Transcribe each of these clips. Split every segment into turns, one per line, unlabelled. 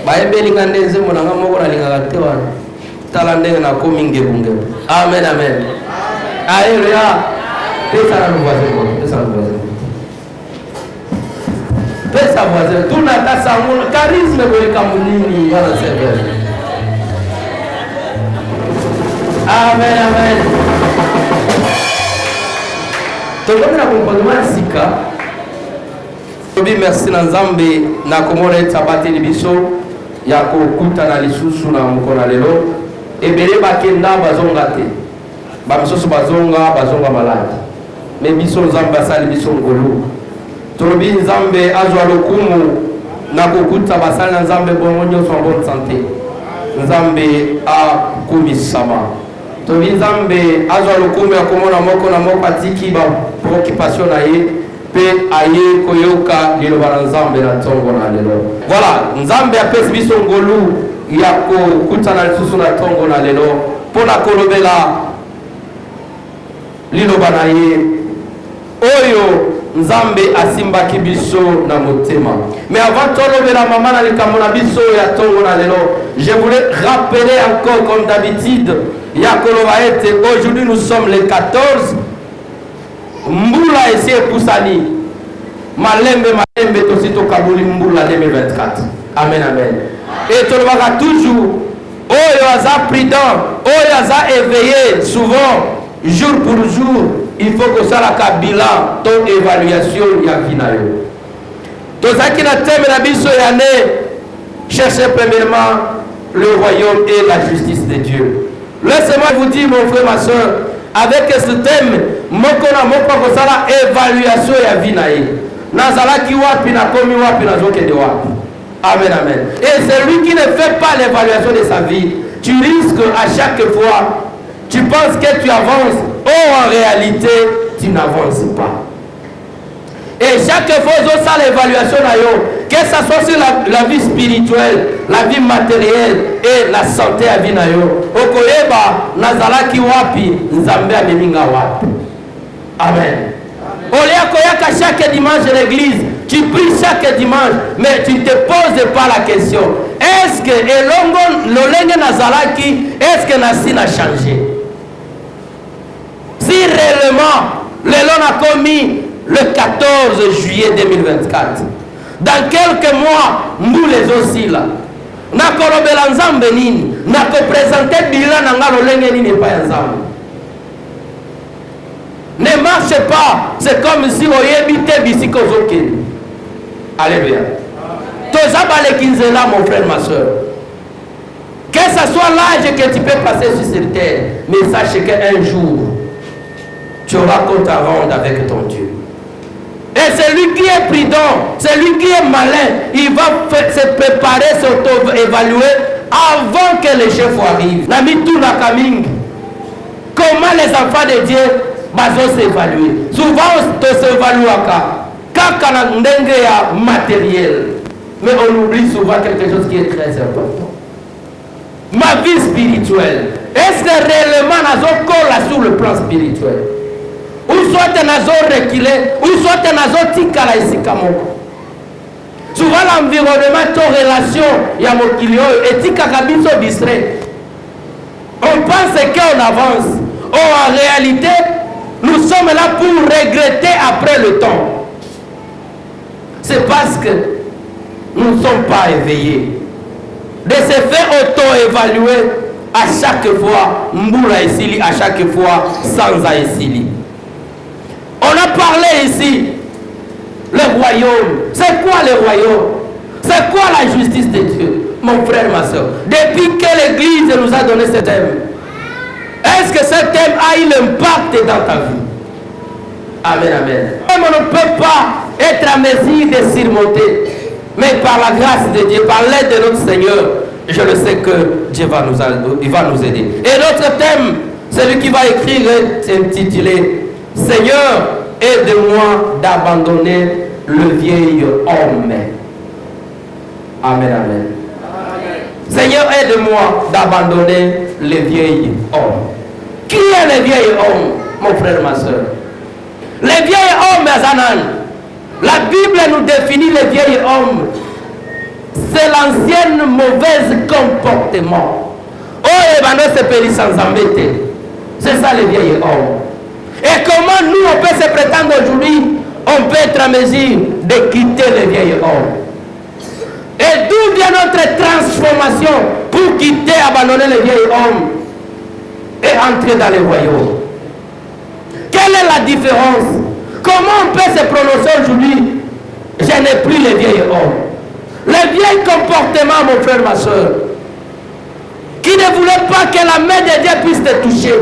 bayebelinga ndenze monanga moko nalingaka te wana tala ndenge nakomi ngebungebu. Amen, amen. Alléluia. Pesa na voisin, pesa na voisin. Pesa voisin, tout n'a sa charisme pour kamunini wana serveur. Amen, amen. Tokomi na comportement sika. Tobi merci na Nzambe na komona tabate libiso ya kokutana lisusu na mokona lelo. Ebele bakenda bazonga te. Ba misoso bazonga malade. Mais biso Nzambe asali biso ngolu. Tobi Nzambe azwa lokumu na kokuta basali na Nzambe bongo nyonso en bonne santé. Nzambe akumisama. Tobi Nzambe azwa lokumu ya komona moko na moko atiki ba préoccupation na ye pe aye koyoka liloba na Nzambe na tongo na lelo. Voilà, Nzambe apesi biso ngolu ya kokutana lisusu na tongo na lelo pona kolobela liloba na ye oyo Nzambe asimbaki biso na motema. Mais avant tolobela mama na likambo na biso ya tongo na lelo, je voulais rappeler encore comme d'habitude ya koloba ete aujourd'hui nous sommes le 14 mbula esi epusani malembe tosito kabuli mbula 2024. Amen, amen. Et tolobaka toujours oyo aza prudent, oyo aza éveillé souvent jour pour jour. Il faut que ça la bilan, ton évaluation ya vinayo. Tozaki na thème na biso ya ne, cherchez premièrement le royaume et la justice de Dieu. Laissez-moi vous dire mon frère, ma soeur, avec ce thème, moko na moko ko sala évaluation ya vinaye. Nazalaki wapi na komi wapi na zoke de wapi. Amen, amen. Et celui qui ne fait pas l'évaluation de sa vie, tu risques à chaque fois, tu penses que tu avances. Oh, en réalité, tu n'avances pas. Et chaque fois, on a l'évaluation, que ce soit sur la vie spirituelle, la vie matérielle et la santé à vie. Okoyeba, nazalaki wapi, nzambe ameminga wapi. Amen. Olia koyaka chaque dimanche à l'église, tu pries chaque dimanche, mais tu ne te poses pas la question. Est-ce que elongo lolenge nazalaki, est-ce que nasi n'a changé? Si réellement, l'élan a commis le 14 juillet 2024, dans quelques mois, nous les aussi là, na kolobela nzambe nini, na ko présenter bilan nanga lolenge nini pa nzambe. Ne marche pas, c'est comme si oyebite bisiko zokeni. Alléluia. Tozaba le kinzela mon frère, ma soeur. Que ce soit l'âge que tu peux passer sur cette terre, mais sache qu'un jour, tu auras compte à rendre avec ton Dieu. Et celui qui est prudent, celui qui est malin, il va se préparer, s'auto-évaluer avant que les chefs arrivent. Comment les enfants de Dieu vont s'évaluer? Souvent, on s'évalue quand on a matériel. Mais on oublie souvent quelque chose qui est très important. Ma vie spirituelle, est-ce que réellement nous avons sur le plan spirituel? Ou soit tu as reculé, ou soit tu as tika ici. Souvent l'environnement, ton relation, il y a mon kilio, et tika kabiso distrait. On pense qu'on avance. Oh, en réalité, nous sommes là pour regretter après le temps. C'est parce que nous ne sommes pas éveillés. De se faire auto-évaluer à chaque fois, Mboula Essili, à chaque fois, sans Essili. On a parlé ici, le royaume. C'est quoi le royaume? C'est quoi la justice de Dieu? Mon frère, ma soeur, depuis que l'Église nous a donné ce thème, est-ce que ce thème a eu l'impact dans ta vie? Amen, amen. On ne peut pas être à mesure de surmonter. Mais par la grâce de Dieu, par l'aide de notre Seigneur, je le sais que Dieu va nous aider. Et notre thème, celui qui va écrire, est intitulé Seigneur, aide-moi d'abandonner le vieil homme. Amen, amen. Seigneur, aide-moi d'abandonner le vieil homme. Qui est le vieil homme, mon frère, ma soeur? Le vieil homme, Azanan. La Bible nous définit le vieil homme. c'est l'ancienne mauvaise comportement. Oh, et ben non, c'est péri sans embêter. C'est ça le vieil homme. Et comment nous, on peut se prétendre aujourd'hui, on peut être en mesure de quitter le vieil homme? Et d'où vient notre transformation pour quitter, abandonner le vieil homme et entrer dans le royaume? Quelle est la différence? Comment on peut se prononcer aujourd'hui? Je n'ai plus le vieil homme. Le vieil comportement, mon frère, ma soeur, qui ne voulait pas que la main de Dieu puisse te toucher.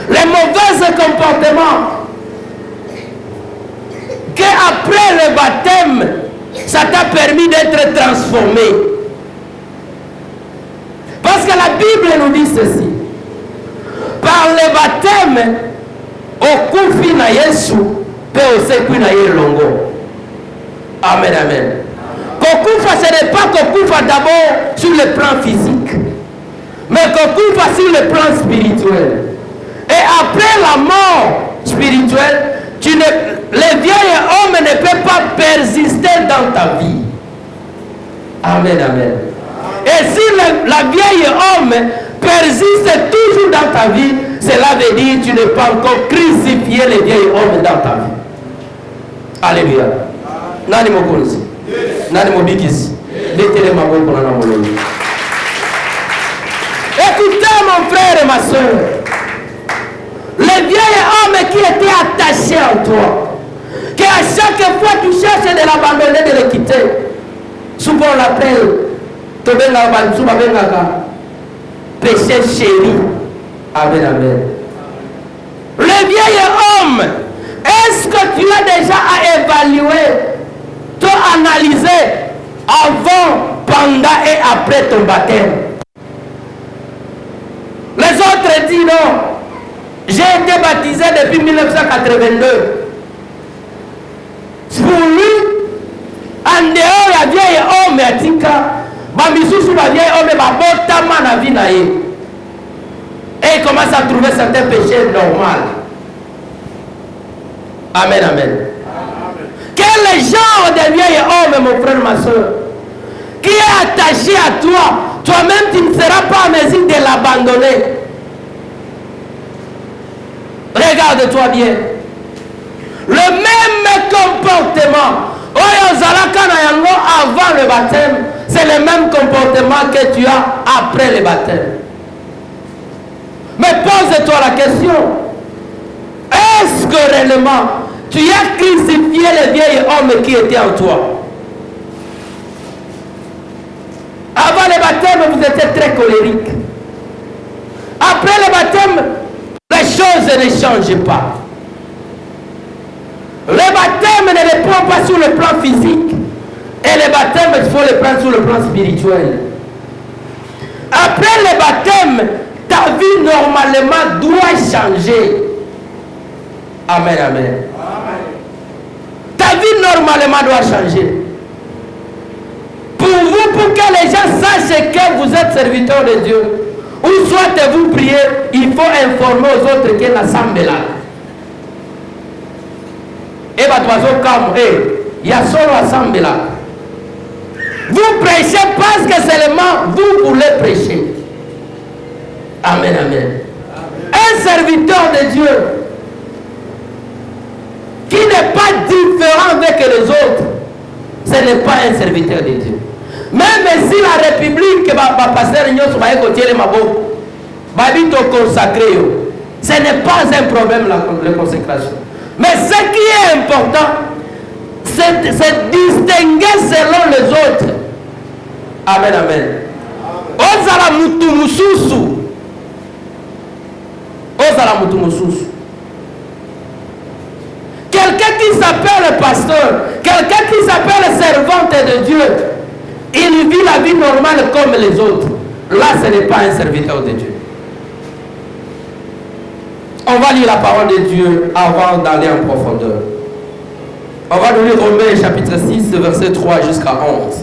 Les mauvais comportements, qu'après le baptême, ça t'a permis d'être transformé. Parce que la Bible nous dit ceci. Par le baptême, au kufi na Yesu, pe osekwi na ye longo. Amen, amen. Kokufa, ce n'est pas kokufa d'abord sur le plan physique, mais kokufa sur le plan spirituel. Et après la mort spirituelle, le vieil homme ne peut pas persister dans ta vie. Amen, amen. Et si la vieille homme persiste toujours dans ta vie, cela veut dire que tu n'es pas encore crucifié le vieil homme dans ta vie. Alléluia. Nani mokonzi. Nani mobikisi. Détele maboko na namoloni. Écoutez mon frère et ma soeur. Le vieil homme qui était attaché à toi, qu'à chaque fois tu cherches de l'abandonner, de le quitter, souvent on l'appelle péché chéri. Amen, amen. Le vieil homme, est-ce que tu as déjà à évaluer, analyser avant, pendant et après ton baptême? Les autres disent non. J'ai été baptisé depuis 1982. Pour lui, en dehors la vieille homme à Tika, Bambisou la vieille homme est babotama na vie na ye. Et il commence à trouver certains péchés normaux. Amen, amen. Quel genre de vieil homme, mon frère, ma soeur, qui est attaché à toi, toi-même tu ne seras pas en mesure de l'abandonner. Regarde-toi bien. Le même comportement avant le baptême, c'est le même comportement que tu as après le baptême. Mais pose-toi la question. Est-ce que réellement tu as crucifié le vieil homme qui était en toi? Avant le baptême, vous étiez très colérique. Après le baptême, les choses ne changent pas. Le baptême ne répond pas sur le plan physique. Et le baptême, il faut le prendre sur le plan spirituel. Après le baptême, ta vie normalement doit changer. Amen, amen. Ta vie normalement doit changer. Pour vous, pour que les gens sachent que vous êtes serviteur de Dieu, ou soit vous priez, il faut informer aux autres qu'il y a l'assemblée là. Et il y a solo assemblée là. Vous prêchez parce que seulement vous voulez prêcher. Amen, amen. Un serviteur de Dieu qui n'est pas différent avec les autres, ce n'est pas un serviteur de Dieu. Même si la République, pasteur ce n'est pas un problème la consécration. Mais ce qui est important, c'est distinguer selon les autres. Amen, amen. Ozala mutu mususu. Ozala mutu mususu. Quelqu'un qui s'appelle pasteur, quelqu'un qui s'appelle servante de Dieu, il vit la vie normale comme les autres. Là, ce n'est pas un serviteur de Dieu. On va lire la parole de Dieu avant d'aller en profondeur. On va lire Romains chapitre 6, verset 3 jusqu'à 11.